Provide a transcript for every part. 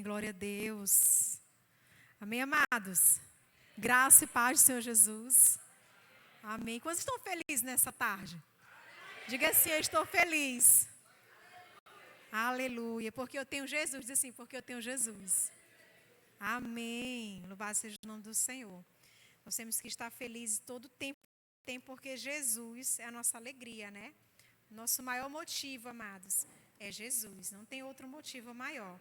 glória a Deus. Amém, amados? Graça e paz do Senhor Jesus. Amém. Quantos estão felizes nessa tarde? Diga assim, eu estou feliz. Aleluia, porque eu tenho Jesus. Diz assim, porque eu tenho Jesus. Amém. Louvado seja o nome do Senhor. Nós temos que estar felizes todo o tempo, porque Jesus é a nossa alegria, né? Nosso maior motivo, amados, é Jesus. Não tem outro motivo maior.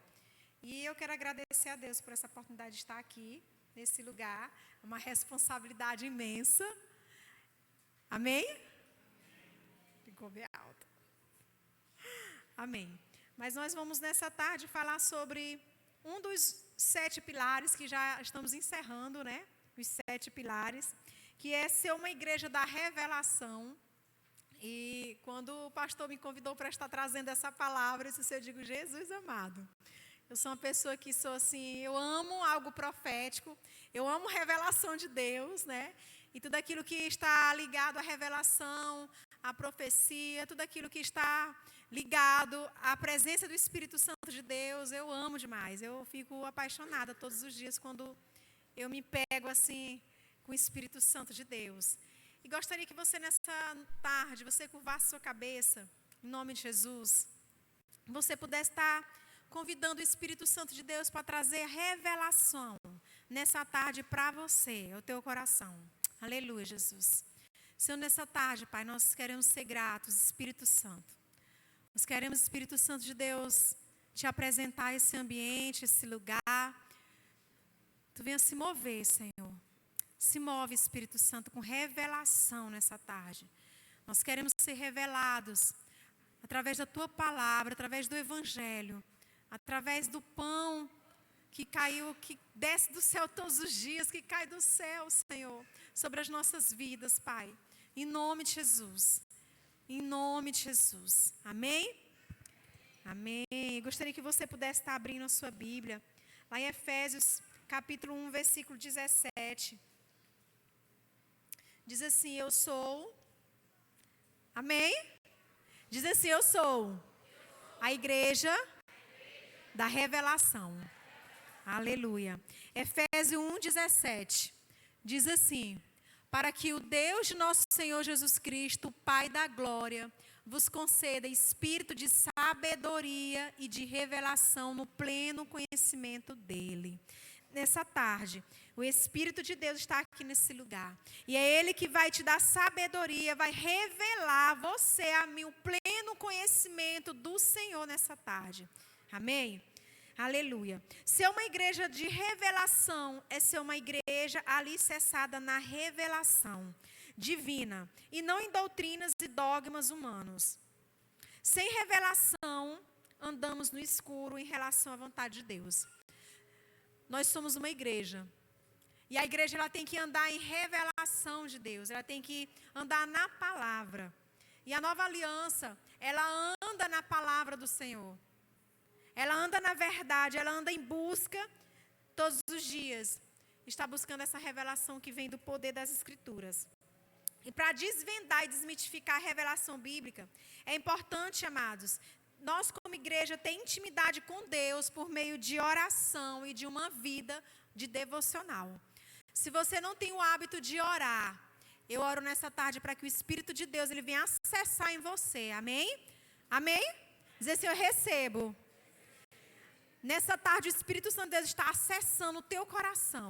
E eu quero agradecer a Deus por essa oportunidade de estar aqui, nesse lugar. Uma responsabilidade imensa. Amém? Ficou bem alto. Amém. Mas nós vamos nessa tarde falar sobre um dos 7 pilares que já estamos encerrando, né? Os 7 pilares, que é ser uma igreja da revelação. E quando o pastor me convidou para estar trazendo essa palavra, eu digo, Jesus amado. Eu sou uma pessoa que sou assim, eu amo algo profético, eu amo revelação de Deus, né? E tudo aquilo que está ligado à revelação, à profecia, tudo aquilo que está ligado à presença do Espírito Santo de Deus, eu amo demais. Eu fico apaixonada todos os dias quando eu me pego assim com o Espírito Santo de Deus. E gostaria que você nessa tarde, você curvasse sua cabeça, em nome de Jesus, você pudesse estar convidando o Espírito Santo de Deus para trazer revelação nessa tarde para você, ao teu coração. Aleluia, Jesus. Senhor, nessa tarde, Pai, nós queremos ser gratos, Espírito Santo. Nós queremos, Espírito Santo de Deus, te apresentar esse ambiente, esse lugar. Tu venha se mover, Senhor. Se move, Espírito Santo, com revelação nessa tarde. Nós queremos ser revelados através da Tua palavra, através do Evangelho, através do pão que caiu, que desce do céu todos os dias, que cai do céu, Senhor, sobre as nossas vidas, Pai. Em nome de Jesus. Em nome de Jesus. Amém? Amém. Gostaria que você pudesse estar abrindo a sua Bíblia. Lá em Efésios, capítulo 1, versículo 17. Diz assim, eu sou. Amém? Diz assim, eu sou a igreja da revelação. Aleluia. Efésios 1, 17. Diz assim, para que o Deus de nosso Senhor Jesus Cristo, o Pai da glória, vos conceda espírito de sabedoria e de revelação no pleno conhecimento dele. Nessa tarde, o Espírito de Deus está aqui nesse lugar. E é Ele que vai te dar sabedoria, vai revelar a você, a mim, o pleno conhecimento do Senhor nessa tarde. Amém? Aleluia. Ser uma igreja de revelação é ser uma igreja alicerçada na revelação divina e não em doutrinas e dogmas humanos. Sem revelação, andamos no escuro em relação à vontade de Deus. Nós somos uma igreja. E a igreja ela tem que andar em revelação de Deus. Ela tem que andar na palavra. E a nova aliança, ela anda na palavra do Senhor. Ela anda na verdade, ela anda em busca todos os dias. Está buscando essa revelação que vem do poder das Escrituras. E para desvendar e desmitificar a revelação bíblica, é importante, amados, nós como igreja ter intimidade com Deus por meio de oração e de uma vida de devocional. Se você não tem o hábito de orar, eu oro nessa tarde para que o Espírito de Deus ele venha acessar em você. Amém? Amém? Dizer assim, eu recebo. Nessa tarde, o Espírito Santo de Deus está acessando o teu coração.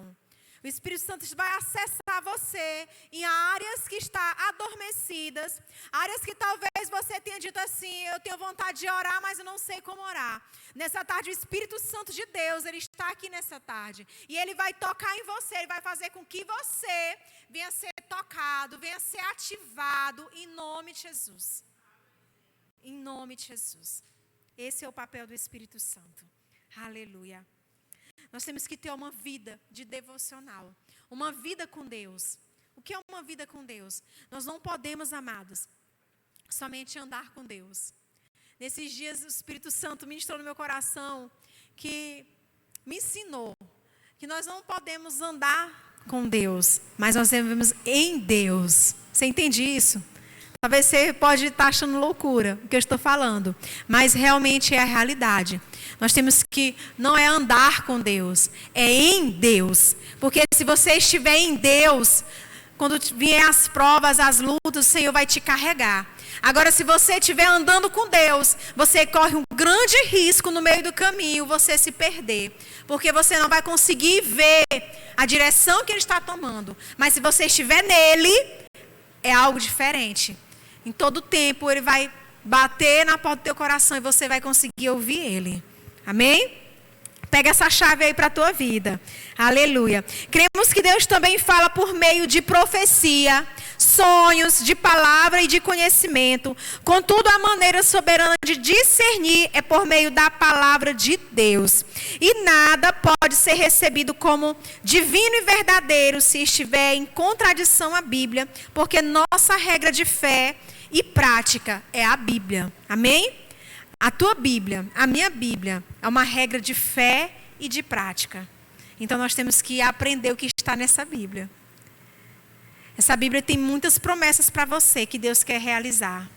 O Espírito Santo vai acessar você em áreas que estão adormecidas, áreas que talvez você tenha dito assim, eu tenho vontade de orar, mas eu não sei como orar. Nessa tarde, o Espírito Santo de Deus, ele está aqui nessa tarde. E ele vai tocar em você, ele vai fazer com que você venha ser tocado, venha ser ativado em nome de Jesus. Em nome de Jesus. Esse é o papel do Espírito Santo. Aleluia. Nós temos que ter uma vida de devocional. Uma vida com Deus. O que é uma vida com Deus? Nós não podemos, amados, somente andar com Deus. Nesses dias o Espírito Santo ministrou no meu coração que me ensinou que nós não podemos andar com Deus, mas nós devemos em Deus. Você entende isso? Talvez você pode estar achando loucura o que eu estou falando, mas realmente é a realidade. Nós temos que, não é andar com Deus, é em Deus. Porque se você estiver em Deus, quando vier as provas, as lutas, o Senhor vai te carregar. Agora, se você estiver andando com Deus, você corre um grande risco no meio do caminho, você se perder. Porque você não vai conseguir ver a direção que Ele está tomando. Mas se você estiver nele, é algo diferente. Em todo tempo, Ele vai bater na porta do teu coração e você vai conseguir ouvir Ele. Amém? Pega essa chave aí para a tua vida. Aleluia. Cremos que Deus também fala por meio de profecia, sonhos, de palavra e de conhecimento. Contudo, a maneira soberana de discernir é por meio da palavra de Deus. E nada pode ser recebido como divino e verdadeiro se estiver em contradição à Bíblia, porque nossa regra de fé e prática é a Bíblia. Amém? A tua Bíblia, a minha Bíblia, é uma regra de fé e de prática. Então nós temos que aprender o que está nessa Bíblia. Essa Bíblia tem muitas promessas para você que Deus quer realizar.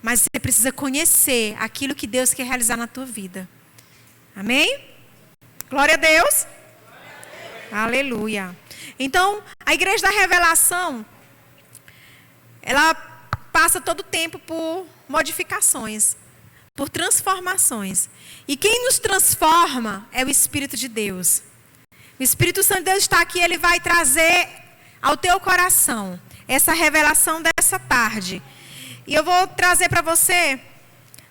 Mas você precisa conhecer aquilo que Deus quer realizar na tua vida. Amém? Glória a Deus. Aleluia. Então, a Igreja da Revelação, ela passa todo o tempo por modificações, por transformações. E quem nos transforma é o Espírito de Deus. O Espírito Santo de Deus está aqui, ele vai trazer ao teu coração essa revelação dessa tarde. E eu vou trazer para você,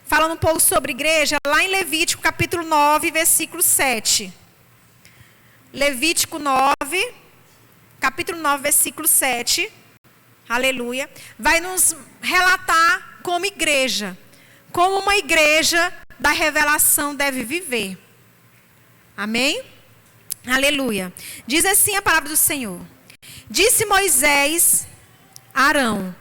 falando um pouco sobre igreja, lá em Levítico capítulo 9, versículo 7. Levítico 9, capítulo 9, versículo 7. Aleluia. Vai nos relatar como igreja, como uma igreja da revelação deve viver. Amém? Aleluia. Diz assim a palavra do Senhor. Disse Moisés a Arão: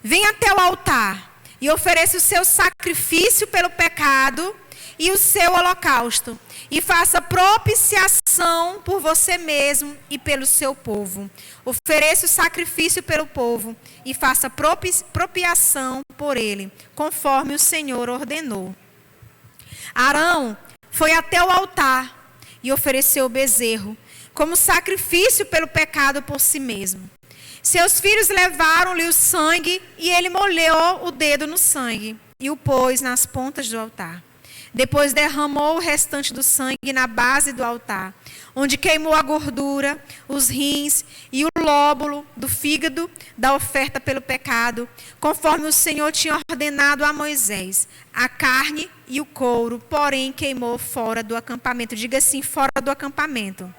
vem até o altar e ofereça o seu sacrifício pelo pecado e o seu holocausto. E faça propiciação por você mesmo e pelo seu povo. Ofereça o sacrifício pelo povo e faça propiciação por ele, conforme o Senhor ordenou. Arão foi até o altar e ofereceu o bezerro, como sacrifício pelo pecado por si mesmo. Seus filhos levaram-lhe o sangue e ele molhou o dedo no sangue e o pôs nas pontas do altar. Depois derramou o restante do sangue na base do altar, onde queimou a gordura, os rins e o lóbulo do fígado da oferta pelo pecado, conforme o Senhor tinha ordenado a Moisés. A carne e o couro, porém, queimou fora do acampamento. Diga assim, fora do acampamento.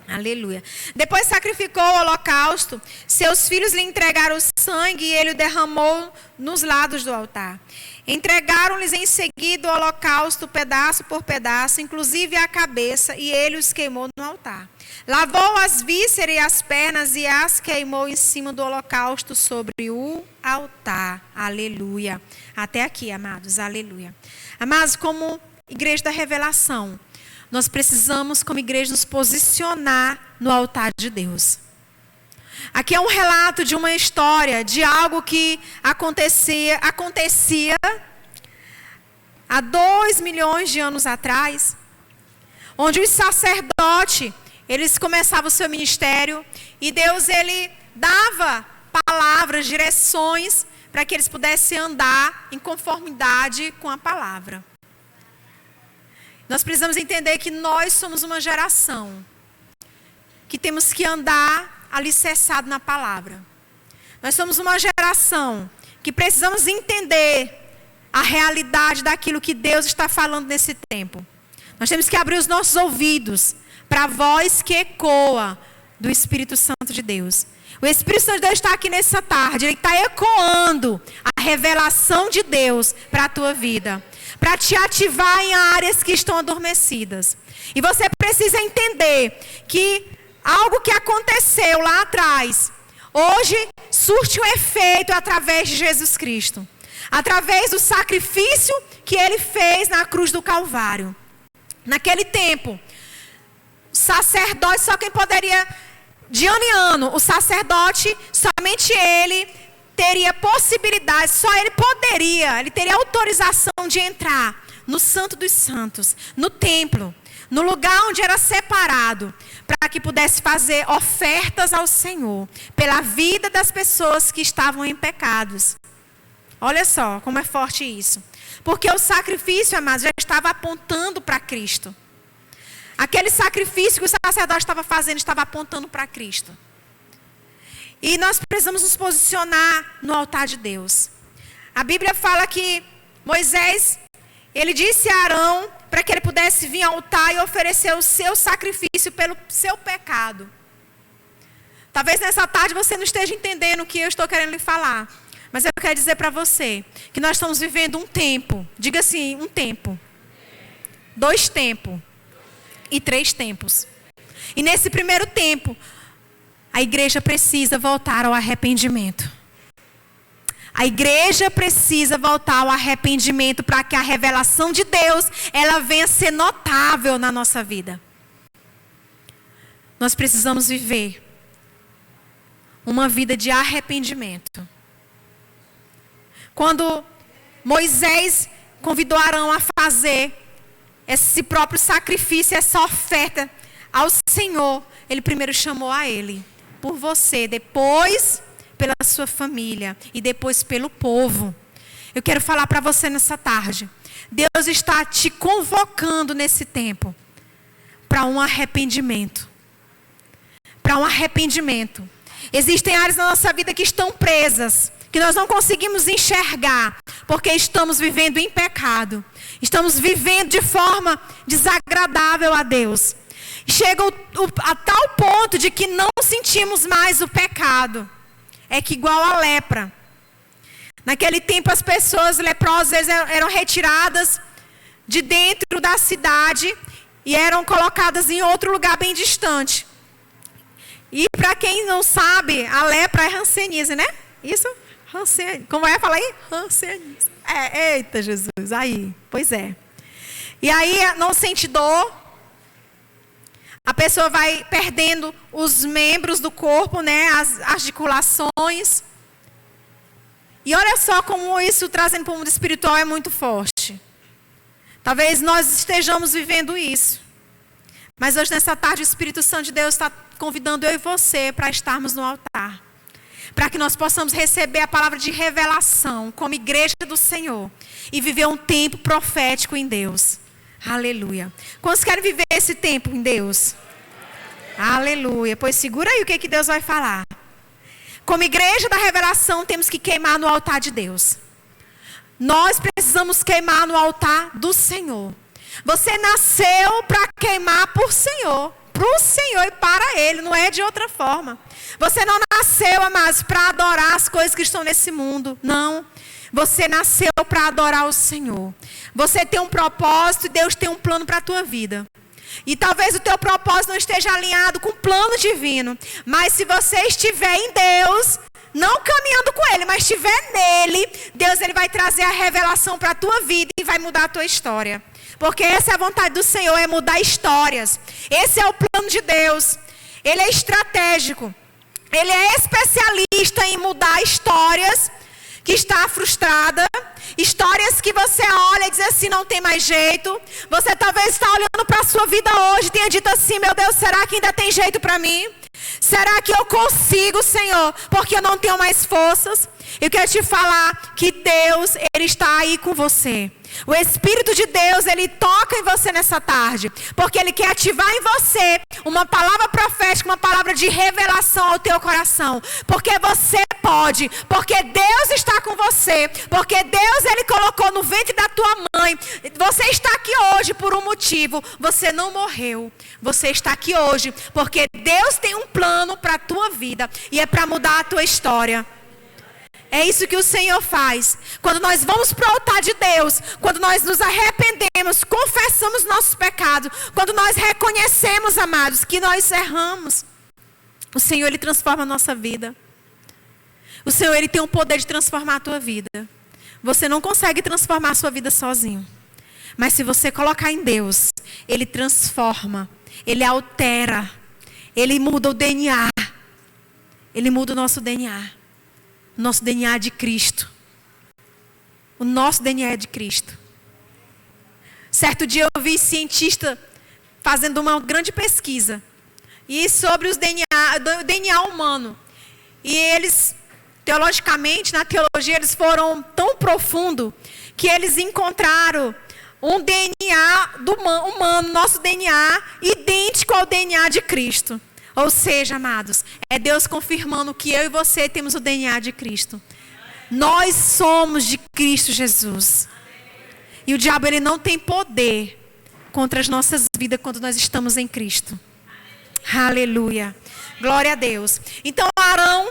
Aleluia. Depois sacrificou o holocausto, seus filhos lhe entregaram o sangue e ele o derramou nos lados do altar. Entregaram-lhes em seguida o holocausto, pedaço por pedaço, inclusive a cabeça, e ele os queimou no altar. Lavou as vísceras e as pernas e as queimou em cima do holocausto sobre o altar. Aleluia. Até aqui, amados. Aleluia. Amados, como igreja da revelação, nós precisamos, como igreja, nos posicionar no altar de Deus. Aqui é um relato de uma história, de algo que acontecia há 2 milhões de anos atrás, onde os sacerdotes, eles começavam o seu ministério e Deus, ele dava palavras, direções para que eles pudessem andar em conformidade com a palavra. Nós precisamos entender que nós somos uma geração que temos que andar alicerçado na palavra. Nós somos uma geração que precisamos entender a realidade daquilo que Deus está falando nesse tempo. Nós temos que abrir os nossos ouvidos para a voz que ecoa do Espírito Santo de Deus. O Espírito Santo de Deus está aqui nessa tarde, ele está ecoando a revelação de Deus para a tua vida, para te ativar em áreas que estão adormecidas. E você precisa entender que algo que aconteceu lá atrás, hoje surte um efeito através de Jesus Cristo. Através do sacrifício que ele fez na cruz do Calvário. Naquele tempo, sacerdote, só quem poderia, de ano em ano, o sacerdote, somente ele teria possibilidade, só ele poderia, ele teria autorização de entrar no Santo dos Santos, no templo, no lugar onde era separado, para que pudesse fazer ofertas ao Senhor, pela vida das pessoas que estavam em pecados. Olha só como é forte isso. Porque o sacrifício, amados, já estava apontando para Cristo. Aquele sacrifício que o sacerdote estava fazendo, estava apontando para Cristo. E nós precisamos nos posicionar no altar de Deus. A Bíblia fala que Moisés, ele disse a Arão para que ele pudesse vir ao altar e oferecer o seu sacrifício pelo seu pecado. Talvez nessa tarde você não esteja entendendo o que eu estou querendo lhe falar. Mas eu quero dizer para você que nós estamos vivendo um tempo. Diga assim, um tempo. 2 tempos. E 3 tempos. E nesse primeiro tempo, a igreja precisa voltar ao arrependimento. A igreja precisa voltar ao arrependimento para que a revelação de Deus, ela venha a ser notável na nossa vida. Nós precisamos viver uma vida de arrependimento. Quando Moisés convidou Arão a fazer esse próprio sacrifício, essa oferta ao Senhor, ele primeiro chamou a ele, por você, depois pela sua família e depois pelo povo. Eu quero falar para você nessa tarde. Deus está te convocando nesse tempo para um arrependimento. Para um arrependimento. Existem áreas na nossa vida que estão presas, que nós não conseguimos enxergar, porque estamos vivendo em pecado. Estamos vivendo de forma desagradável a Deus. Chega a tal ponto de que não sentimos mais o pecado. É que igual a lepra. Naquele tempo as pessoas leprosas eram retiradas de dentro da cidade e eram colocadas em outro lugar bem distante. E para quem não sabe, a lepra é hanseníase, né? Isso? Como é? Fala aí? Hanseníase. Eita Jesus, aí, pois é. E aí não sente dor, a pessoa vai perdendo os membros do corpo, né, as articulações. E olha só como isso, trazendo para o mundo espiritual, é muito forte. Talvez nós estejamos vivendo isso. Mas hoje, nessa tarde, o Espírito Santo de Deus está convidando eu e você para estarmos no altar. Para que nós possamos receber a palavra de revelação como igreja do Senhor. E viver um tempo profético em Deus. Aleluia. Quantos querem viver esse tempo em Deus? Aleluia. Pois segura aí o que Deus vai falar. Como igreja da revelação, temos que queimar no altar de Deus. Nós precisamos queimar no altar do Senhor. Você nasceu para queimar por Senhor. Para o Senhor e para Ele, não é de outra forma. Você não nasceu, amados, para adorar as coisas que estão nesse mundo. Não. Você nasceu para adorar o Senhor. Você tem um propósito e Deus tem um plano para a tua vida. E talvez o teu propósito não esteja alinhado com o plano divino. Mas se você estiver em Deus, não caminhando com Ele, mas estiver nele, Deus ele vai trazer a revelação para a tua vida e vai mudar a tua história. Porque essa é a vontade do Senhor, é mudar histórias. Esse é o plano de Deus. Ele é estratégico. Ele é especialista em mudar histórias que está frustrada, histórias que você olha e diz assim, não tem mais jeito. Você talvez está olhando para a sua vida hoje e tenha dito assim, meu Deus, será que ainda tem jeito para mim? Será que eu consigo, Senhor, porque eu não tenho mais forças? Eu quero te falar que Deus, Ele está aí com você. O Espírito de Deus, Ele toca em você nessa tarde, porque Ele quer ativar em você uma palavra profética, uma palavra de revelação ao teu coração, porque você pode, porque Deus está com você, porque Deus Ele colocou no ventre da tua mãe. Você está aqui hoje por um motivo, você não morreu, você está aqui hoje porque Deus tem um plano para a tua vida e é para mudar a tua história. É isso que o Senhor faz. Quando nós vamos para o altar de Deus, quando nós nos arrependemos, confessamos nossos pecados, quando nós reconhecemos, amados, que nós erramos, o Senhor, Ele transforma a nossa vida. O Senhor, Ele tem o poder de transformar a tua vida. Você não consegue transformar a sua vida sozinho. Mas se você colocar em Deus, Ele transforma, Ele altera, Ele muda o DNA. Ele muda o nosso DNA. O nosso DNA é de Cristo. O nosso DNA é de Cristo. Certo dia eu vi cientista fazendo uma grande pesquisa e sobre os DNA humano. E eles, teologicamente, na teologia, eles foram tão profundo que eles encontraram um DNA humano, nosso DNA, idêntico ao DNA de Cristo. Ou seja, amados, é Deus confirmando que eu e você temos o DNA de Cristo. Nós somos de Cristo Jesus. E o diabo, ele não tem poder contra as nossas vidas quando nós estamos em Cristo. Aleluia. Glória a Deus. Então, Arão,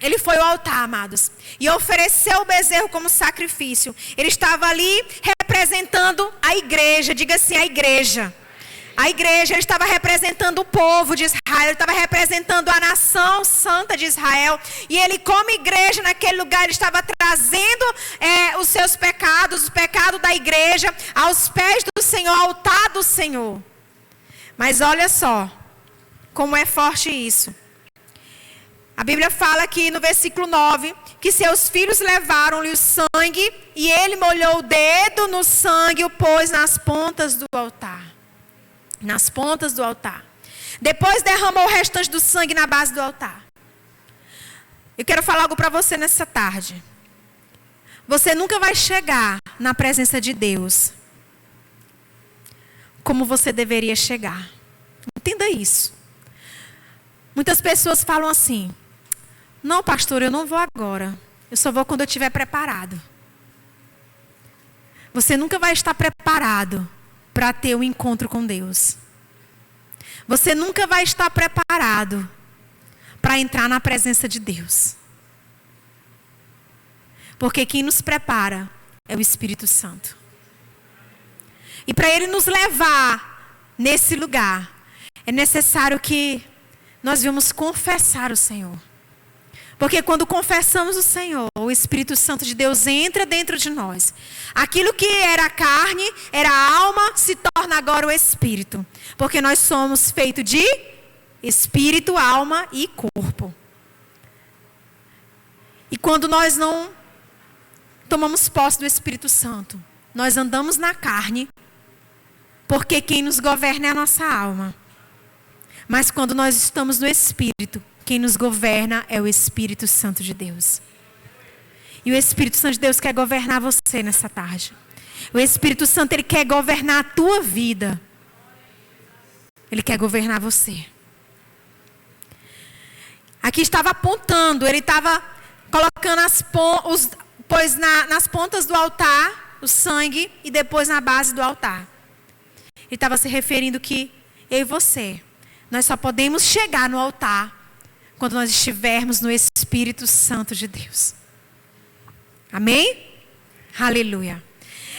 ele foi ao altar, amados, e ofereceu o bezerro como sacrifício. Ele estava ali representando a igreja. Diga assim, a igreja. A igreja, ele estava representando o povo de Israel, ele estava representando a nação santa de Israel. E ele, como igreja, naquele lugar, ele estava trazendo os seus pecados, o pecado da igreja, aos pés do Senhor, ao altar do Senhor. Mas olha só, como é forte isso. A Bíblia fala aqui no versículo 9, que seus filhos levaram-lhe o sangue, e ele molhou o dedo no sangue e o pôs nas pontas do altar. Nas pontas do altar. Depois derramou o restante do sangue na base do altar. Eu quero falar algo para você nessa tarde. Você nunca vai chegar na presença de Deus como você deveria chegar. Entenda isso. Muitas pessoas falam assim: não, pastor, eu não vou agora. Eu só vou quando eu estiver preparado. Você nunca vai estar preparado para ter um encontro com Deus. Você nunca vai estar preparado para entrar na presença de Deus. Porque quem nos prepara é o Espírito Santo. E para Ele nos levar nesse lugar, é necessário que nós vamos confessar o Senhor. Porque quando confessamos o Senhor, o Espírito Santo de Deus entra dentro de nós. Aquilo que era carne, era alma, se torna agora o Espírito. Porque nós somos feitos de Espírito, alma e corpo. E quando nós não tomamos posse do Espírito Santo, nós andamos na carne, porque quem nos governa é a nossa alma. Mas quando nós estamos no Espírito, quem nos governa é o Espírito Santo de Deus. E o Espírito Santo de Deus quer governar você nessa tarde. O Espírito Santo, ele quer governar a tua vida. Ele quer governar você. Aqui estava apontando, ele estava colocando nas pontas do altar o sangue e depois na base do altar. Ele estava se referindo que eu e você, nós só podemos chegar no altar quando nós estivermos no Espírito Santo de Deus. Amém? Aleluia.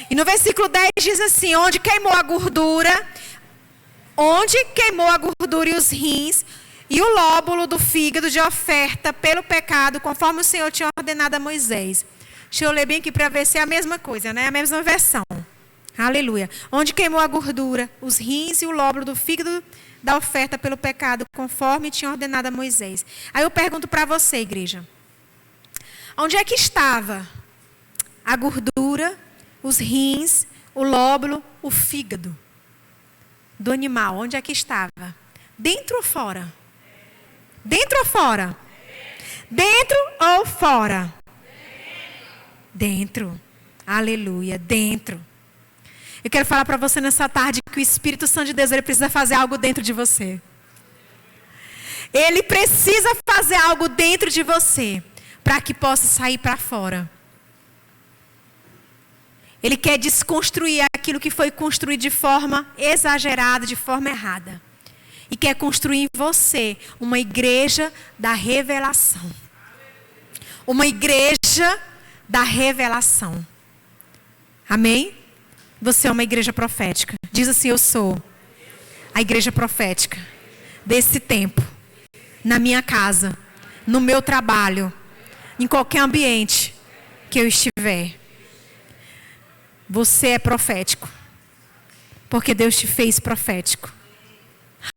E no versículo 10 diz assim: onde queimou a gordura e os rins e o lóbulo do fígado de oferta pelo pecado, conforme o Senhor tinha ordenado a Moisés. Deixa eu ler bem aqui para ver se é a mesma coisa, né? A mesma versão. Aleluia. Onde queimou a gordura, os rins e o lóbulo do fígado da oferta pelo pecado, conforme tinha ordenado a Moisés. Aí eu pergunto para você, igreja. Onde é que estava a gordura, os rins, o lóbulo, o fígado do animal? Onde é que estava? Dentro ou fora? Dentro ou fora? Dentro ou fora? Dentro. Aleluia, dentro. Eu quero falar para você nessa tarde que o Espírito Santo de Deus, ele precisa fazer algo dentro de você. Ele precisa fazer algo dentro de você para que possa sair para fora. Ele quer desconstruir aquilo que foi construído de forma exagerada, de forma errada. E quer construir em você uma igreja da revelação. Uma igreja da revelação. Amém? Você é uma igreja profética. Diz assim: eu sou a igreja profética desse tempo. Na minha casa, no meu trabalho, em qualquer ambiente que eu estiver. Você é profético. Porque Deus te fez profético.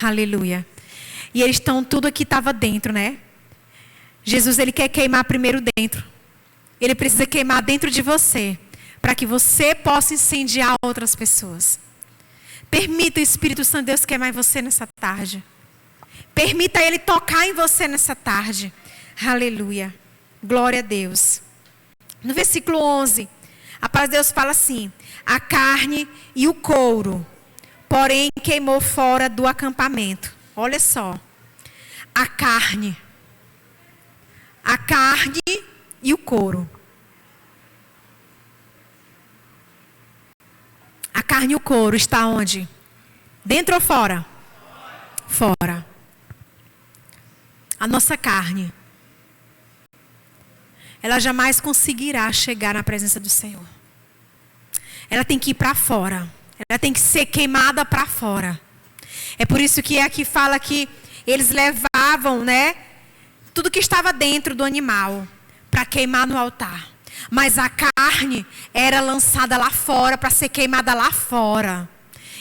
Aleluia. E eles estão, tudo aqui estava dentro, né? Jesus, ele quer queimar primeiro dentro. Ele precisa queimar dentro de você, para que você possa incendiar outras pessoas. Permita o Espírito Santo de Deus queimar em você nessa tarde. Permita ele tocar em você nessa tarde. Aleluia. Glória a Deus. No versículo 11, a palavra de Deus fala assim: a carne e o couro, porém queimou fora do acampamento. Olha só. A carne e o couro. A carne e o couro está onde? Dentro ou fora? Fora. A nossa carne, ela jamais conseguirá chegar na presença do Senhor. Ela tem que ir para fora. Ela tem que ser queimada para fora. É por isso que aqui fala que eles levavam, né, tudo que estava dentro do animal para queimar no altar. Mas a carne era lançada lá fora para ser queimada lá fora.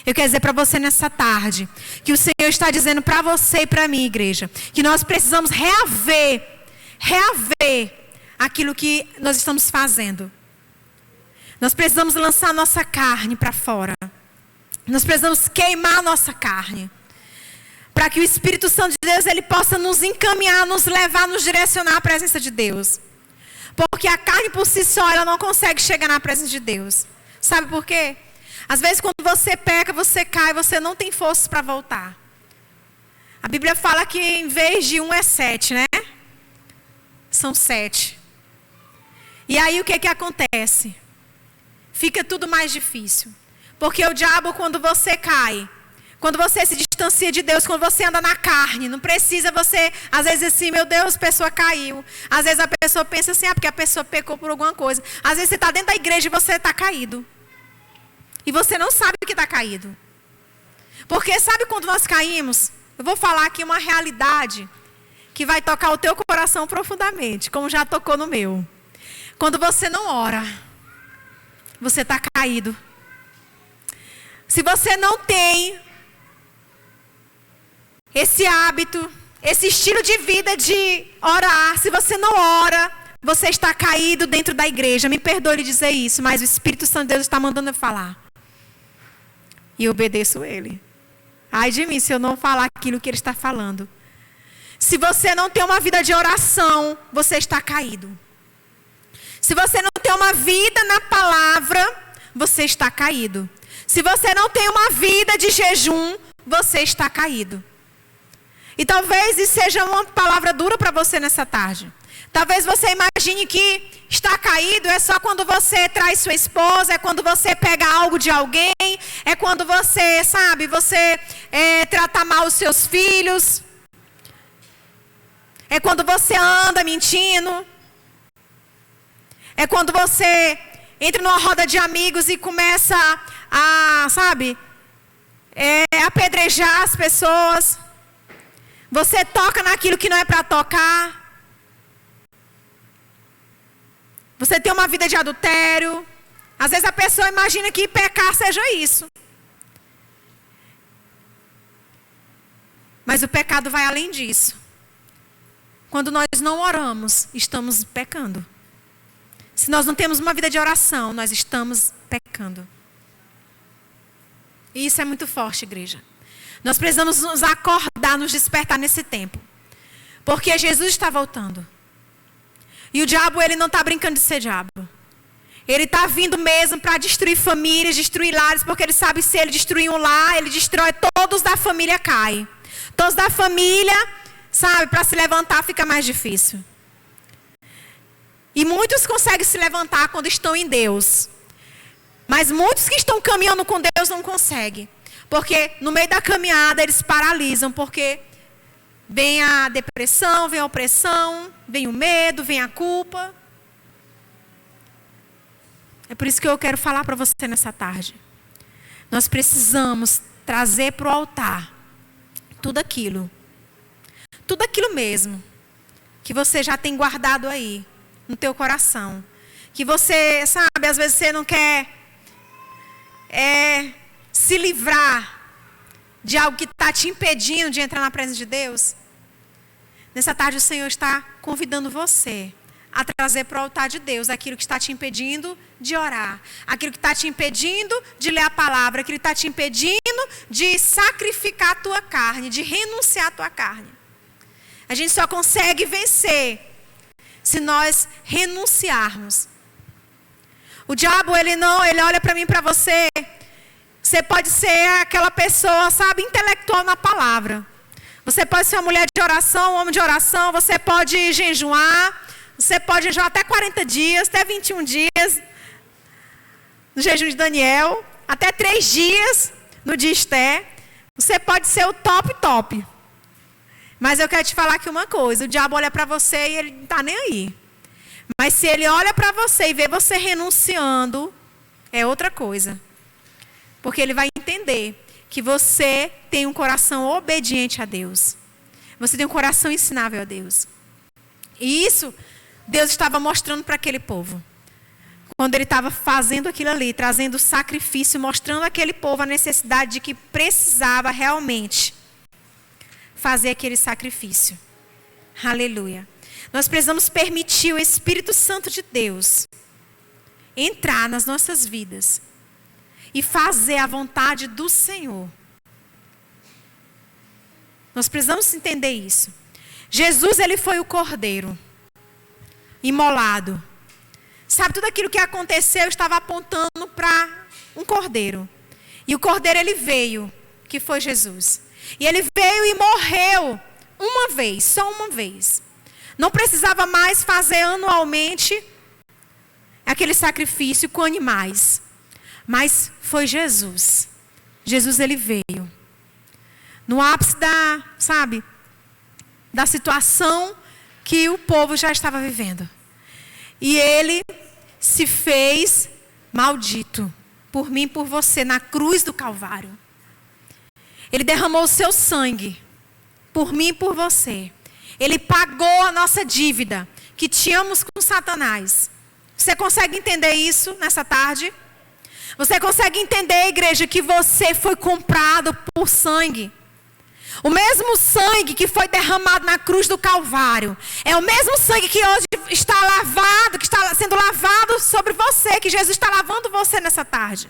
Eu quero dizer para você nessa tarde que o Senhor está dizendo para você e para mim, igreja, que nós precisamos reaver aquilo que nós estamos fazendo. Nós precisamos lançar a nossa carne para fora. Nós precisamos queimar a nossa carne, para que o Espírito Santo de Deus ele possa nos encaminhar, nos levar, nos direcionar à presença de Deus. Porque a carne por si só, ela não consegue chegar na presença de Deus. Sabe por quê? Às vezes quando você peca, você cai, você não tem forças para voltar. A Bíblia fala que em vez de 1 é 7, né? São 7. E aí o que acontece? Fica tudo mais difícil. Porque o diabo, quando você cai, quando você se distancia de Deus, quando você anda na carne, não precisa você, às vezes assim, meu Deus, a pessoa caiu. Às vezes a pessoa pensa assim, porque a pessoa pecou por alguma coisa. Às vezes você está dentro da igreja e você está caído. E você não sabe que está caído. Porque sabe quando nós caímos? Eu vou falar aqui uma realidade que vai tocar o teu coração profundamente, como já tocou no meu. Quando você não ora, você está caído. Se você não tem esse hábito, esse estilo de vida de orar, se você não ora, você está caído dentro da igreja. Me perdoe dizer isso, mas o Espírito Santo de Deus está mandando eu falar. E eu obedeço ele. Ai de mim se eu não falar aquilo que ele está falando. Se você não tem uma vida de oração, você está caído. Se você não tem uma vida na palavra, você está caído. Se você não tem uma vida de jejum, você está caído. E talvez isso seja uma palavra dura para você nessa tarde. Talvez você imagine que estar caído é só quando você traz sua esposa, é quando você pega algo de alguém, é quando você, sabe, você trata mal os seus filhos. É quando você anda mentindo. É quando você entra numa roda de amigos e começa a, sabe, apedrejar as pessoas. Você toca naquilo que não é para tocar. Você tem uma vida de adultério. Às vezes a pessoa imagina que pecar seja isso. Mas o pecado vai além disso. Quando nós não oramos, estamos pecando. Se nós não temos uma vida de oração, nós estamos pecando. E isso é muito forte, igreja. Nós precisamos nos acordar, nos despertar nesse tempo. Porque Jesus está voltando. E o diabo, ele não está brincando de ser diabo. Ele está vindo mesmo para destruir famílias, destruir lares, porque ele sabe que se ele destruir um lar, ele destrói, todos da família caem. Todos da família, sabe, para se levantar fica mais difícil. E muitos conseguem se levantar quando estão em Deus. Mas muitos que estão caminhando com Deus não conseguem. Porque no meio da caminhada eles paralisam, porque vem a depressão, vem a opressão, vem o medo, vem a culpa. É por isso que eu quero falar para você nessa tarde. Nós precisamos trazer para o altar tudo aquilo mesmo que você já tem guardado aí no teu coração. Que você, sabe, às vezes você não quer se livrar de algo que está te impedindo de entrar na presença de Deus. Nessa tarde o Senhor está convidando você a trazer para o altar de Deus aquilo que está te impedindo de orar, aquilo que está te impedindo de ler a palavra, aquilo que está te impedindo de sacrificar a tua carne, de renunciar à tua carne. A gente só consegue vencer se nós renunciarmos. O diabo, ele olha para mim, para você. Você pode ser aquela pessoa, sabe, intelectual na palavra. Você pode ser uma mulher de oração, um homem de oração, você pode jejuar. Você pode jejuar até 40 dias, até 21 dias, no jejum de Daniel, até 3 dias no de Esté. Você pode ser o top. Mas eu quero te falar aqui uma coisa, o diabo olha para você e ele não está nem aí. Mas se ele olha para você e vê você renunciando, é outra coisa. Porque ele vai entender que você tem um coração obediente a Deus. Você tem um coração ensinável a Deus. E isso Deus estava mostrando para aquele povo. Quando ele estava fazendo aquilo ali, trazendo o sacrifício, mostrando àquele povo a necessidade de que precisava realmente fazer aquele sacrifício. Aleluia. Nós precisamos permitir o Espírito Santo de Deus entrar nas nossas vidas e fazer a vontade do Senhor. Nós precisamos entender isso. Jesus, ele foi o cordeiro imolado. Sabe, tudo aquilo que aconteceu estava apontando para um cordeiro. E o cordeiro, ele veio, que foi Jesus. E ele veio e morreu uma vez, só uma vez. Não precisava mais fazer anualmente aquele sacrifício com animais. Mas foi Jesus. Jesus, ele veio. No ápice da situação que o povo já estava vivendo. E ele se fez maldito por mim e por você na cruz do Calvário. Ele derramou o seu sangue por mim e por você. Ele pagou a nossa dívida que tínhamos com Satanás. Você consegue entender isso nessa tarde? Você consegue entender, igreja, que você foi comprado por sangue? O mesmo sangue que foi derramado na cruz do Calvário é o mesmo sangue que hoje está lavado, que está sendo lavado sobre você, que Jesus está lavando você nessa tarde.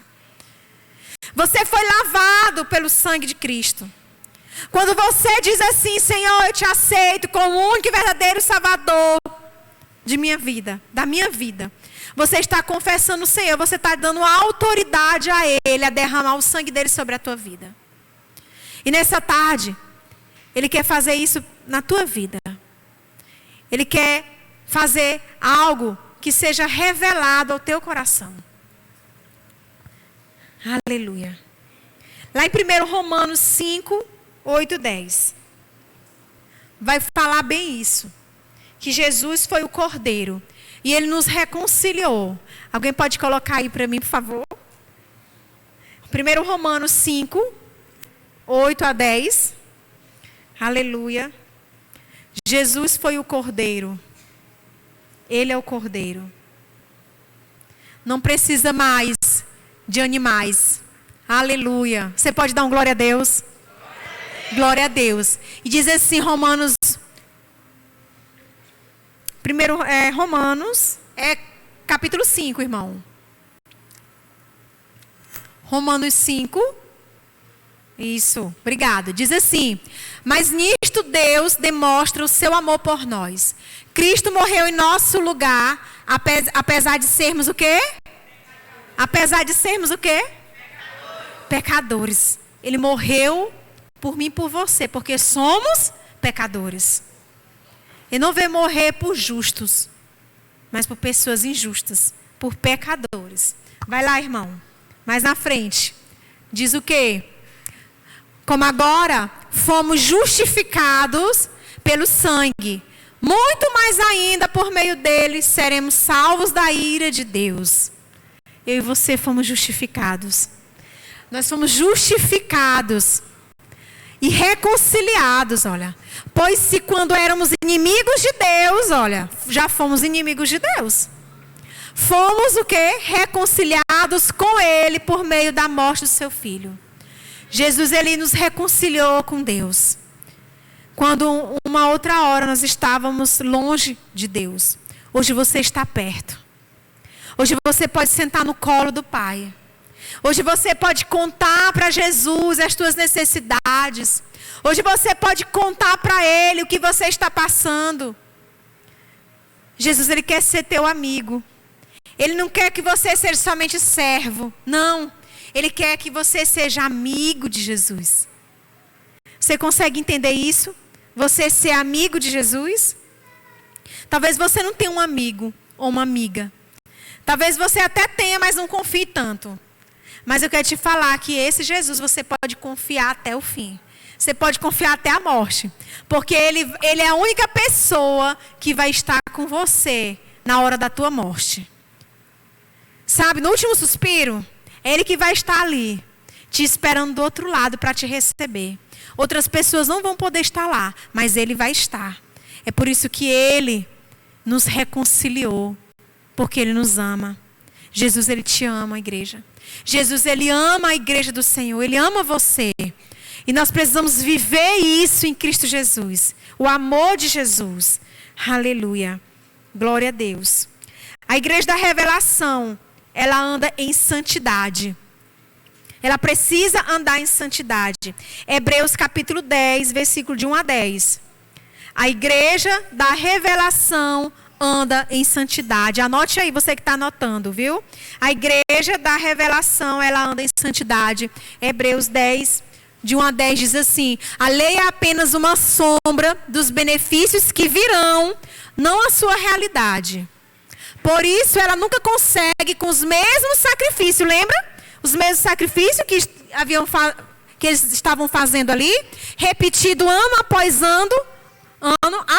Você foi lavado pelo sangue de Cristo. Quando você diz assim, Senhor, eu te aceito como o único e verdadeiro Salvador de minha vida, da minha vida, você está confessando o Senhor, você está dando autoridade a Ele, a derramar o sangue dele sobre a tua vida. E nessa tarde, Ele quer fazer isso na tua vida. Ele quer fazer algo que seja revelado ao teu coração. Aleluia. Lá em 1 Romanos 5, 8, 10. Vai falar bem isso. Que Jesus foi o Cordeiro. E Ele nos reconciliou. Alguém pode colocar aí para mim, por favor? 1 Romanos 5, 8 a 10. Aleluia. Jesus foi o Cordeiro. Ele é o Cordeiro. Não precisa mais de animais. Aleluia. Você pode dar um glória a Deus? Glória a Deus. E diz assim, Romanos. Primeiro, Romanos, capítulo 5, irmão. Romanos 5. Isso, obrigado. Diz assim, mas nisto Deus demonstra o seu amor por nós. Cristo morreu em nosso lugar, apesar de sermos o quê? Apesar de sermos o quê? Pecadores. Ele morreu por mim e por você, porque somos pecadores. Ele não veio morrer por justos, mas por pessoas injustas, por pecadores. Vai lá, irmão. Mais na frente. Diz o quê? Como agora fomos justificados pelo sangue, muito mais ainda por meio dele seremos salvos da ira de Deus. Eu e você fomos justificados. Nós fomos justificados e reconciliados, olha. Pois se quando éramos inimigos de Deus, olha, já fomos inimigos de Deus. Fomos o quê? Reconciliados com Ele por meio da morte do seu Filho. Jesus, Ele nos reconciliou com Deus. Quando uma outra hora nós estávamos longe de Deus. Hoje você está perto. Hoje você pode sentar no colo do Pai. Hoje você pode contar para Jesus as suas necessidades. Hoje você pode contar para Ele o que você está passando. Jesus, Ele quer ser teu amigo. Ele não quer que você seja somente servo. Não. Ele quer que você seja amigo de Jesus. Você consegue entender isso? Você ser amigo de Jesus? Talvez você não tenha um amigo ou uma amiga. Talvez você até tenha, mas não confie tanto. Mas eu quero te falar que esse Jesus você pode confiar até o fim. Você pode confiar até a morte. Porque ele é a única pessoa que vai estar com você na hora da tua morte. Sabe, no último suspiro, é Ele que vai estar ali, te esperando do outro lado para te receber. Outras pessoas não vão poder estar lá, mas Ele vai estar. É por isso que Ele nos reconciliou, porque Ele nos ama. Jesus, Ele te ama, igreja. Jesus, Ele ama a igreja do Senhor, Ele ama você. E nós precisamos viver isso em Cristo Jesus. O amor de Jesus. Aleluia. Glória a Deus. A igreja da revelação, ela anda em santidade. Ela precisa andar em santidade. Hebreus capítulo 10, versículo de 1 a 10. A igreja da revelação anda em santidade. Anote aí, você que está anotando, viu? A igreja da revelação, ela anda em santidade. Hebreus 10, de 1 a 10 diz assim: a lei é apenas uma sombra dos benefícios que virão, não a sua realidade. Por isso, ela nunca consegue com os mesmos sacrifícios, lembra? Os mesmos sacrifícios que eles estavam fazendo ali, repetido ano após ano,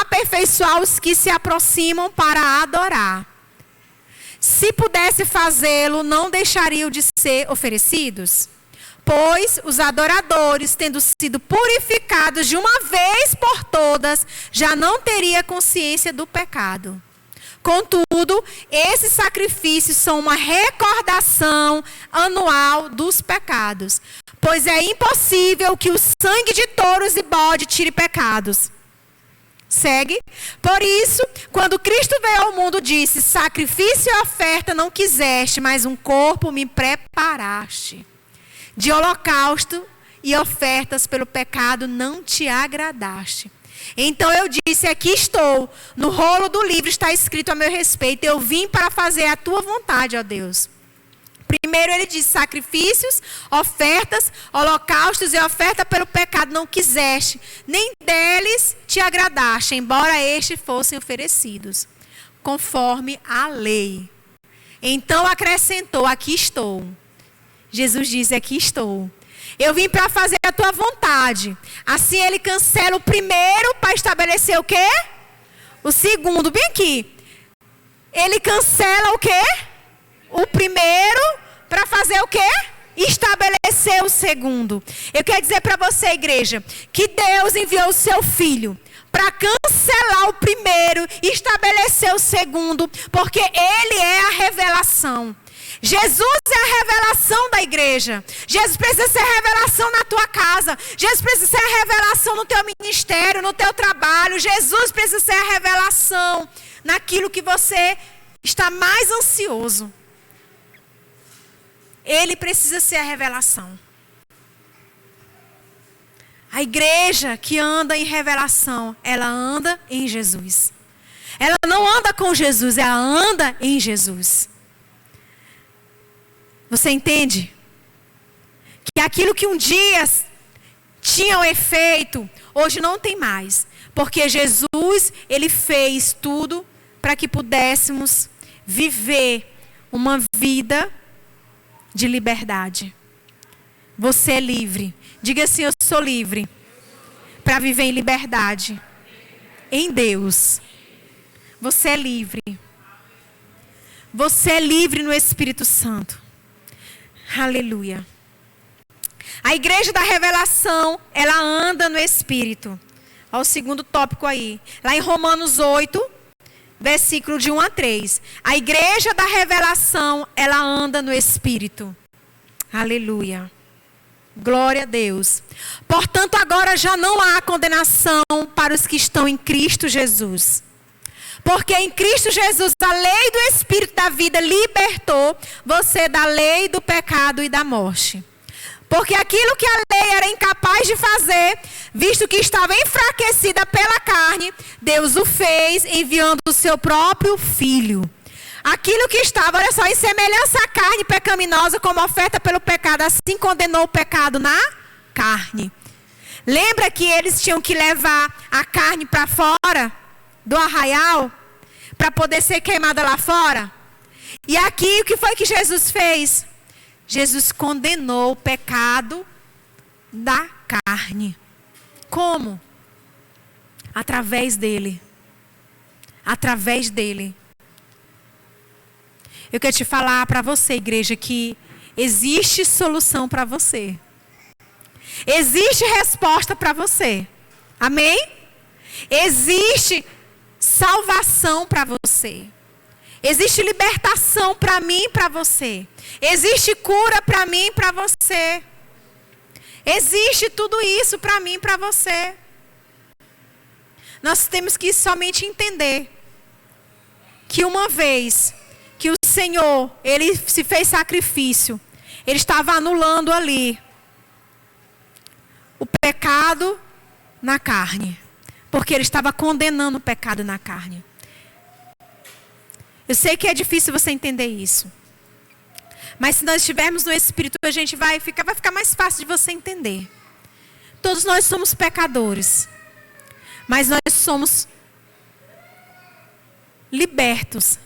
aperfeiçoar os que se aproximam para adorar. Se pudesse fazê-lo, não deixariam de ser oferecidos? Pois os adoradores, tendo sido purificados de uma vez por todas, já não teria consciência do pecado. Contudo, esses sacrifícios são uma recordação anual dos pecados, pois é impossível que o sangue de touros e bode tire pecados. Segue? Por isso, quando Cristo veio ao mundo, disse: sacrifício e oferta não quiseste, mas um corpo me preparaste. De holocausto e ofertas pelo pecado não te agradaste. Então eu disse: aqui estou, no rolo do livro está escrito a meu respeito, eu vim para fazer a tua vontade, ó Deus. Primeiro ele diz: sacrifícios, ofertas, holocaustos e oferta pelo pecado não quiseste, nem deles te agradaste, embora estes fossem oferecidos, conforme a lei. Então acrescentou: aqui estou. Jesus diz: aqui estou. Eu vim para fazer a tua vontade. Assim ele cancela o primeiro para estabelecer o quê? O segundo. Bem aqui. Ele cancela o quê? O primeiro para fazer o quê? Estabelecer o segundo. Eu quero dizer para você, igreja, que Deus enviou o seu Filho para cancelar o primeiro e estabelecer o segundo, porque Ele é a revelação. Jesus é a revelação da igreja. Jesus precisa ser a revelação na tua casa. Jesus precisa ser a revelação no teu ministério, no teu trabalho. Jesus precisa ser a revelação naquilo que você está mais ansioso. Ele precisa ser a revelação. A igreja que anda em revelação, ela anda em Jesus. Ela não anda com Jesus, ela anda em Jesus. Você entende? Que aquilo que um dia tinha um efeito, hoje não tem mais. Porque Jesus, Ele fez tudo para que pudéssemos viver uma vida de liberdade. Você é livre. Diga assim: eu sou livre para viver em liberdade. Em Deus. Você é livre. Você é livre no Espírito Santo. Aleluia. A igreja da revelação, ela anda no Espírito. Olha o segundo tópico aí. Lá em Romanos 8, versículo de 1 a 3. A igreja da revelação, ela anda no Espírito. Aleluia. Glória a Deus. Portanto, agora já não há condenação para os que estão em Cristo Jesus. Porque em Cristo Jesus, a lei do Espírito da vida libertou você da lei do pecado e da morte. Porque aquilo que a lei era incapaz de fazer, visto que estava enfraquecida pela carne, Deus o fez enviando o seu próprio Filho. Aquilo que estava, olha só, em semelhança à carne pecaminosa, como oferta pelo pecado, assim condenou o pecado na carne. Lembra que eles tinham que levar a carne para fora do arraial, para poder ser queimada lá fora? E aqui, o que foi que Jesus fez? Jesus condenou o pecado da carne. Como? Através dele. Através dele. Eu quero te falar para você, igreja, que existe solução para você. Existe resposta para você. Amém? Existe salvação para você. Existe libertação para mim e para você. Existe cura para mim e para você. Existe tudo isso para mim e para você. Nós temos que somente entender que uma vez que o Senhor, Ele se fez sacrifício, Ele estava anulando ali o pecado na carne. Porque Ele estava condenando o pecado na carne. Eu sei que é difícil você entender isso. Mas se nós estivermos no Espírito, a gente vai ficar mais fácil de você entender. Todos nós somos pecadores. Mas nós somos libertos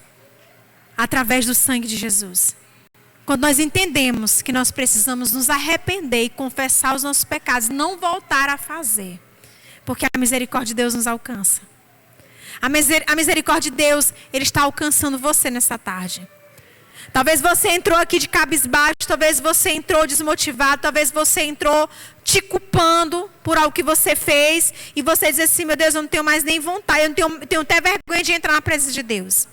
através do sangue de Jesus. Quando nós entendemos que nós precisamos nos arrepender e confessar os nossos pecados, não voltar a fazer. Porque a misericórdia de Deus nos alcança. A misericórdia de Deus, Ele está alcançando você nessa tarde. Talvez você entrou aqui de cabisbaixo, talvez você entrou desmotivado, talvez você entrou te culpando por algo que você fez. E você diz assim, meu Deus, eu não tenho mais nem vontade, eu não tenho até vergonha de entrar na presença de Deus.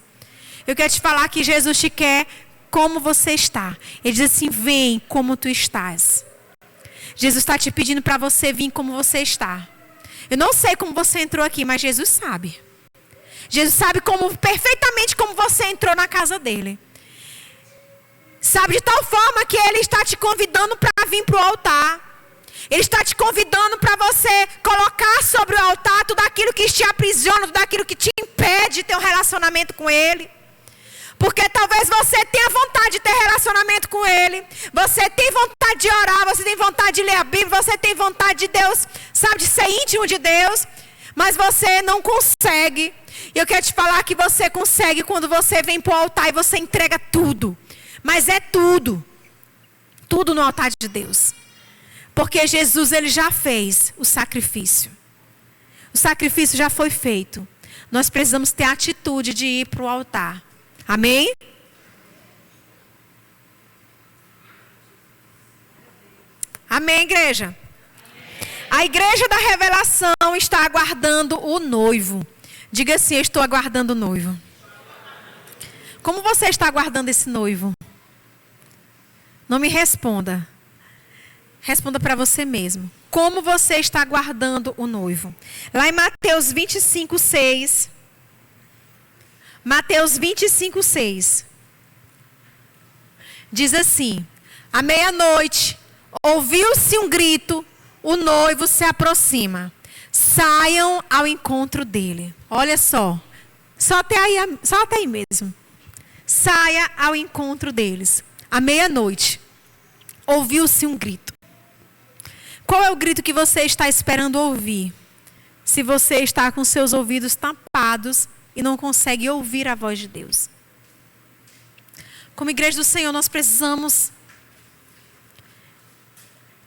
Eu quero te falar que Jesus te quer como você está. Ele diz assim, vem como tu estás. Jesus está te pedindo para você vir como você está. Eu não sei como você entrou aqui, mas Jesus sabe. Jesus sabe perfeitamente como você entrou na casa dele. Sabe, de tal forma que Ele está te convidando para vir para o altar. Ele está te convidando para você colocar sobre o altar tudo aquilo que te aprisiona, tudo aquilo que te impede de ter um relacionamento com Ele. Porque talvez você tenha vontade de ter relacionamento com Ele. Você tem vontade de orar, você tem vontade de ler a Bíblia, você tem vontade de Deus, sabe, de ser íntimo de Deus. Mas você não consegue. E eu quero te falar que você consegue quando você vem para o altar e você entrega tudo. Mas é tudo. Tudo no altar de Deus. Porque Jesus, Ele já fez o sacrifício. O sacrifício já foi feito. Nós precisamos ter a atitude de ir para o altar. Amém? Amém, igreja? A igreja da revelação está aguardando o noivo. Diga assim, eu estou aguardando o noivo. Como você está aguardando esse noivo? Não me responda. Responda para você mesmo. Como você está aguardando o noivo? Lá em Mateus 25, 6. Mateus 25, 6. Diz assim: à meia-noite, ouviu-se um grito, o noivo se aproxima. Saiam ao encontro dele. Olha só. Só até aí mesmo. Saia ao encontro deles. À meia-noite, ouviu-se um grito. Qual é o grito que você está esperando ouvir? Se você está com seus ouvidos tapados e não consegue ouvir a voz de Deus. Como igreja do Senhor, nós precisamos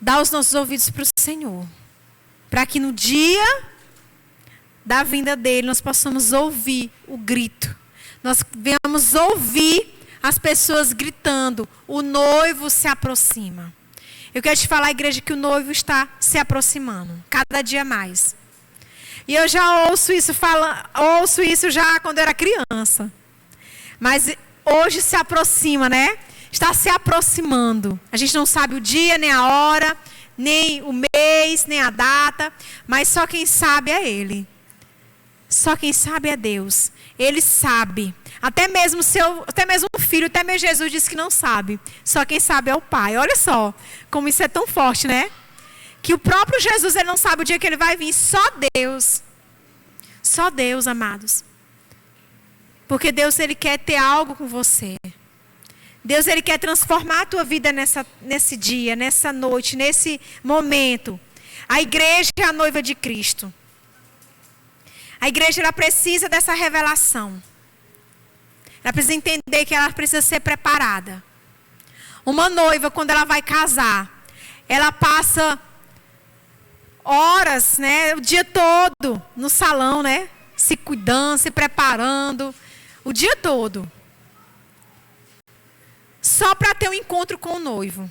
dar os nossos ouvidos para o Senhor. Para que no dia da vinda dele, nós possamos ouvir o grito. Nós venhamos ouvir as pessoas gritando, o noivo se aproxima. Eu quero te falar, igreja, que o noivo está se aproximando, cada dia mais. E eu já ouço isso já quando eu era criança. Mas hoje se aproxima, né? Está se aproximando. A gente não sabe o dia nem a hora. nem o mês, nem a data, mas só quem sabe é Ele. Só quem sabe é Deus. Ele sabe. Até mesmo o filho, até mesmo Jesus disse que não sabe. Só quem sabe é o Pai. Olha só como isso é tão forte, né? Que o próprio Jesus, ele não sabe o dia que ele vai vir. Só Deus. Só Deus, amados. Porque Deus, ele quer ter algo com você. Deus, ele quer transformar a tua vida nesse dia, nessa noite, nesse momento. A igreja é a noiva de Cristo. A igreja, ela precisa dessa revelação. Ela precisa entender que ela precisa ser preparada. Uma noiva, quando ela vai casar, ela passa horas, né, o dia todo no salão, né, se cuidando, se preparando, o dia todo. Só para ter um encontro com o noivo.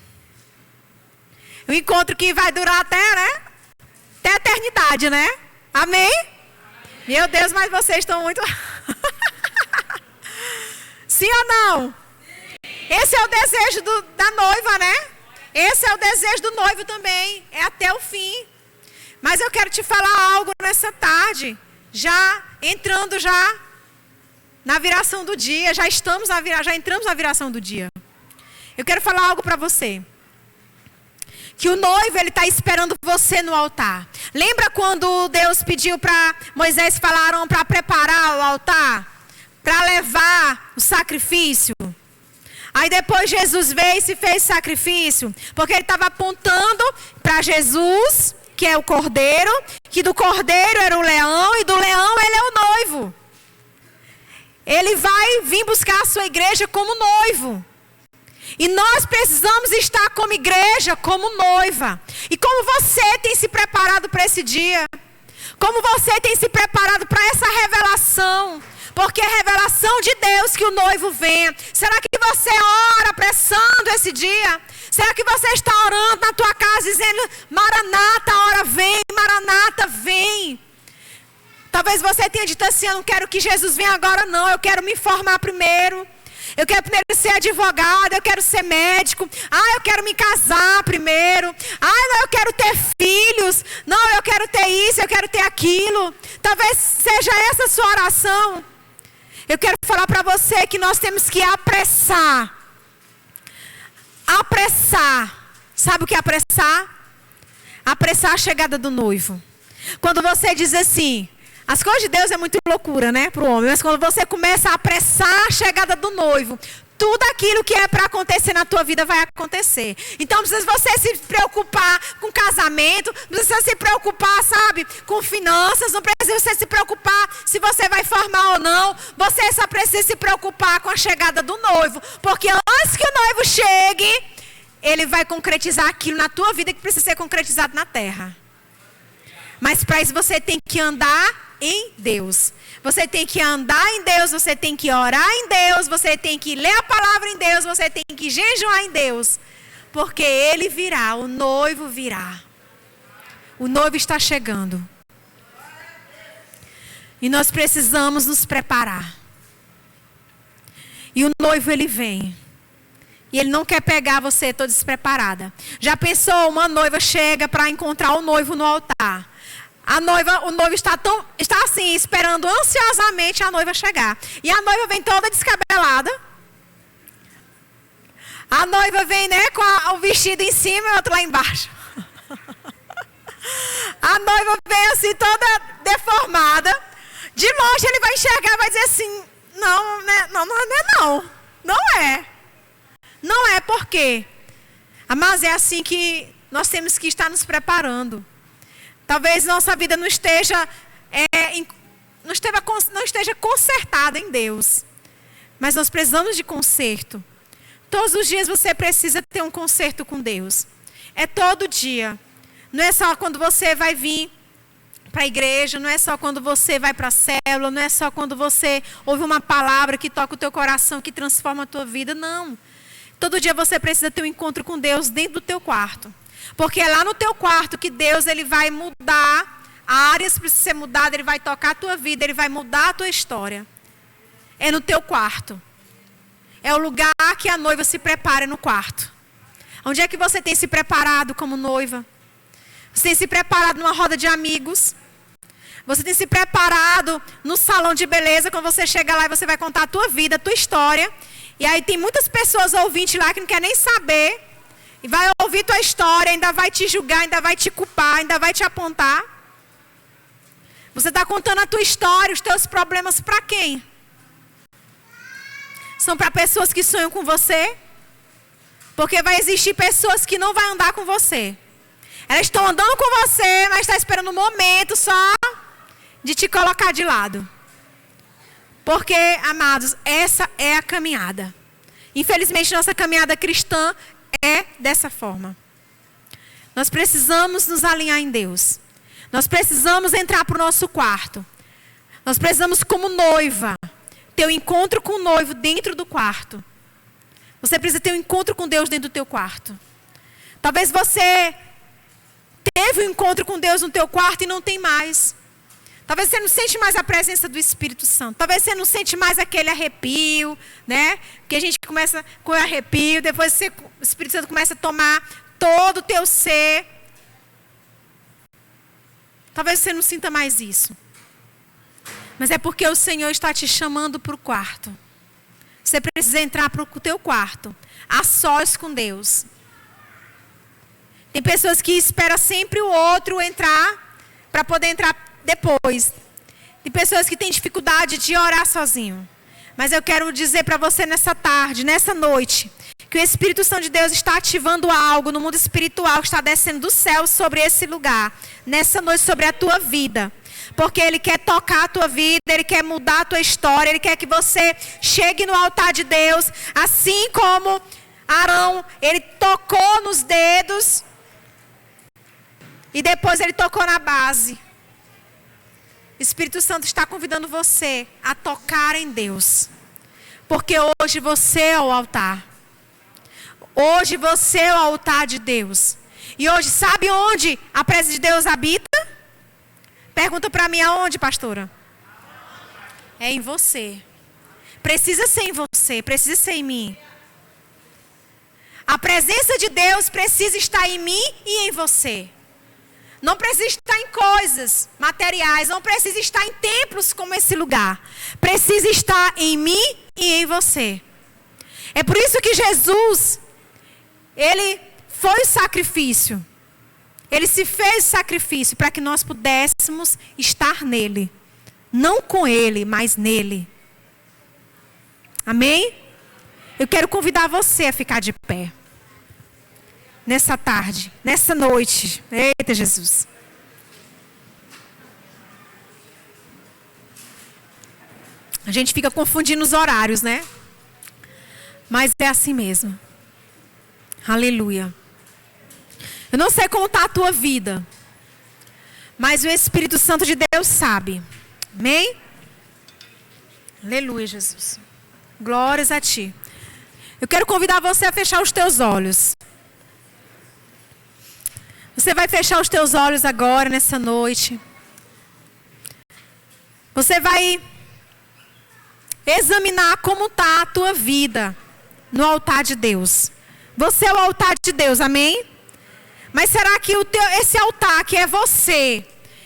Um encontro que vai durar até a eternidade, né? Amém? Meu Deus, mas vocês estão muito... Sim ou não? Esse é o desejo da noiva, né? Esse é o desejo do noivo também. É até o fim. Mas eu quero te falar algo nessa tarde. Já entrando na viração do dia. Já entramos na viração do dia. Eu quero falar algo para você. Que o noivo, ele está esperando você no altar. Lembra quando Deus pediu para Moisés falaram para preparar o altar? Para levar o sacrifício? Aí depois Jesus veio e se fez sacrifício. Porque ele estava apontando para Jesus, que é o cordeiro. Que do cordeiro era o leão e do leão ele é o noivo. Ele vai vir buscar a sua igreja como noivo. E nós precisamos estar como igreja, como noiva. E como você tem se preparado para esse dia? Como você tem se preparado para essa revelação? Porque é revelação de Deus que o noivo venha. Será que você ora apressando esse dia? Será que você está orando na tua casa dizendo, Maranata, a hora vem, Maranata, vem. Talvez você tenha dito assim, eu não quero que Jesus venha agora não, eu quero me formar primeiro. Eu quero primeiro ser advogado, eu quero ser médico. Eu quero me casar primeiro. Não, eu quero ter filhos. Não, eu quero ter isso, eu quero ter aquilo. Talvez seja essa a sua oração. Eu quero falar para você que nós temos que apressar. Apressar. Sabe o que é apressar? Apressar a chegada do noivo. Quando você diz assim... As coisas de Deus é muito loucura, né, para o homem. Mas quando você começa a apressar a chegada do noivo, tudo aquilo que é para acontecer na tua vida vai acontecer. Então, não precisa você se preocupar com casamento, não precisa se preocupar, sabe, com finanças, não precisa você se preocupar se você vai formar ou não. Você só precisa se preocupar com a chegada do noivo. Porque antes que o noivo chegue, ele vai concretizar aquilo na tua vida que precisa ser concretizado na terra. Mas para isso você tem que andar em Deus. Você tem que andar em Deus, você tem que orar em Deus, você tem que ler a palavra em Deus, você tem que jejuar em Deus. Porque Ele virá, o noivo virá. O noivo está chegando. E nós precisamos nos preparar. E o noivo, ele vem. E ele não quer pegar você toda despreparada. Já pensou, uma noiva chega para encontrar o noivo no altar. O noivo está assim, esperando ansiosamente a noiva chegar. E a noiva vem toda descabelada. A noiva vem, né, com o vestido em cima e o outro lá embaixo. A noiva vem assim, toda deformada. De longe ele vai enxergar e vai dizer assim, não, né, não é. Não é, por quê? Mas é assim que nós temos que estar nos preparando. Talvez nossa vida não esteja consertada em Deus. Mas nós precisamos de conserto. Todos os dias você precisa ter um conserto com Deus. É todo dia. Não é só quando você vai vir para a igreja, não é só quando você vai para a célula, não é só quando você ouve uma palavra que toca o teu coração, que transforma a tua vida, não. Todo dia você precisa ter um encontro com Deus dentro do teu quarto. Porque é lá no teu quarto que Deus, ele vai mudar, áreas precisam ser mudadas, ele vai tocar a tua vida, ele vai mudar a tua história. É no teu quarto. É o lugar que a noiva se prepara, no quarto. Onde é que você tem se preparado como noiva? Você tem se preparado numa roda de amigos? Você tem se preparado no salão de beleza, quando você chega lá e você vai contar a tua vida, a tua história. E aí tem muitas pessoas ouvintes lá que não querem nem saber. E vai ouvir tua história, ainda vai te julgar, ainda vai te culpar, ainda vai te apontar. Você está contando a tua história, os teus problemas para quem? São para pessoas que sonham com você? Porque vai existir pessoas que não vão andar com você. Elas estão andando com você, mas estão esperando um momento só de te colocar de lado. Porque, amados, essa é a caminhada. Infelizmente, nossa caminhada cristã é dessa forma. Nós precisamos nos alinhar em Deus. Nós precisamos entrar para o nosso quarto. Nós precisamos, como noiva, ter um encontro com o noivo dentro do quarto. Você precisa ter um encontro com Deus dentro do teu quarto. Talvez você teve um encontro com Deus no teu quarto e não tem mais. Talvez você não sente mais a presença do Espírito Santo. Talvez você não sente mais aquele arrepio, né? Porque a gente começa com o arrepio, depois o Espírito Santo começa a tomar todo o teu ser. Talvez você não sinta mais isso. Mas é porque o Senhor está te chamando para o quarto. Você precisa entrar para o teu quarto, a sós com Deus. Tem pessoas que esperam sempre o outro entrar, para poder entrar depois. Tem pessoas que têm dificuldade de orar sozinho. Mas eu quero dizer para você nessa tarde, nessa noite, que o Espírito Santo de Deus está ativando algo no mundo espiritual que está descendo do céu sobre esse lugar. Nessa noite, sobre a tua vida. Porque Ele quer tocar a tua vida, Ele quer mudar a tua história, Ele quer que você chegue no altar de Deus, assim como Arão, ele tocou nos dedos e depois ele tocou na base. O Espírito Santo está convidando você a tocar em Deus. Porque hoje você é o altar. Hoje você é o altar de Deus. E hoje, sabe onde a presença de Deus habita? Pergunta para mim, aonde, pastora? É em você. Precisa ser em você, precisa ser em mim. A presença de Deus precisa estar em mim e em você. Não precisa estar em coisas materiais, não precisa estar em templos como esse lugar. Precisa estar em mim e em você. É por isso que Jesus, Ele foi o sacrifício. Ele se fez sacrifício para que nós pudéssemos estar nele. Não com Ele, mas nele. Amém? Eu quero convidar você a ficar de pé. Nessa tarde, nessa noite. Eita, Jesus. A gente fica confundindo os horários, né? Mas é assim mesmo. Aleluia. Eu não sei como está a tua vida, mas o Espírito Santo de Deus sabe. Amém? Aleluia, Jesus. Glórias a Ti. Eu quero convidar você a fechar os teus olhos. Você vai fechar os teus olhos agora, nessa noite. Você vai examinar como está a tua vida no altar de Deus. Você é o altar de Deus, amém? Mas será que esse altar que é você,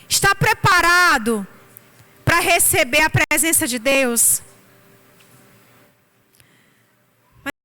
está preparado para receber a presença de Deus?